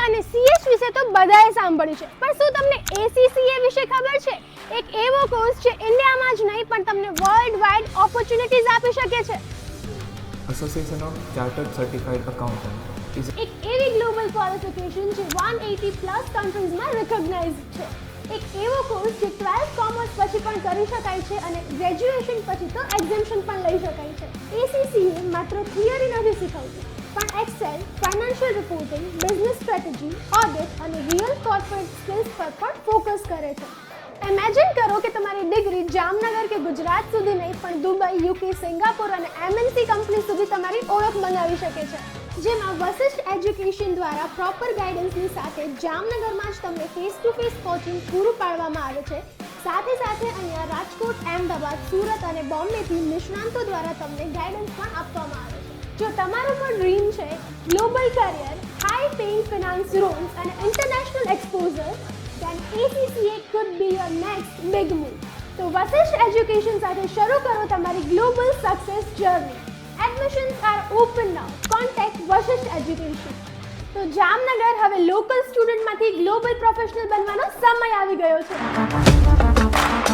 અને CS વિશે તો બધાએ સાંભળ્યું છે, પણ શું તમને ACCA વિશે ખબર છે? એક એવો કોર્સ છે ઇન્ડિયામાં જ નહીં પણ તમને વર્લ્ડ વાઇડ ઓપોર્ચ્યુનિટીઝ આપી શકે છે. Association of Chartered Certified Accountant is એક એવી ગ્લોબલ ક્વોલિફિકેશન જે 180 પ્લસ કન્ટ્રીઝમાં રેકોગ્નાઇઝ્ડ છે. એક એવો કોર્સ જે 12 કોમર્સ પછી પણ કરી શકાય છે અને ગ્રેજ્યુએશન પછી તો એક્ઝેમ્પશન પણ લઈ શકાય છે. ACCA માત્ર થિયરી નથી શીખવતું, પણ Excel, financial reporting, business strategy, audit અને રિયલ કોર્પોરેટ સ્કિલ્સ પર પણ ફોકસ કરે છે. ઇમેજિન કરો કે તમારી ડિગ્રી જામનગર કે ગુજરાત સુધી નહીં પણ દુબઈ, UK, સિંગાપોર અને MNC કંપની સુધી તમારી ઓળખ બનાવી શકે છે. જેમાં વશિષ્ઠ એજ્યુકેશન દ્વારા પ્રોપર ગાઈડન્સની સાથે જામનગરમાં જ તમને ફેસ ટુ ફેસ કોચિંગ પૂરું પાડવામાં આવે છે. સાથે સાથે અહીંયા રાજકોટ, અમદાવાદ, સુરત અને બોમ્બેથી નિષ્ણાંતો દ્વારા તમને ગાઈડન્સ પણ આપવામાં આવે છે. જો તમારું પણ ડ્રીમ છે global career, high paying finance roles અને international exposure, then ACCA could be your next big move. તો વશિષ્ઠ એજ્યુકેશન સાથે શરૂ કરો તમારી global success journey. Admissions are open now. Contact Vashishtha education. તો જામનગર હવે લોકલ સ્ટુડન્ટમાંથી ગ્લોબલ પ્રોફેશનલ બનવાનો સમય આવી ગયો છે.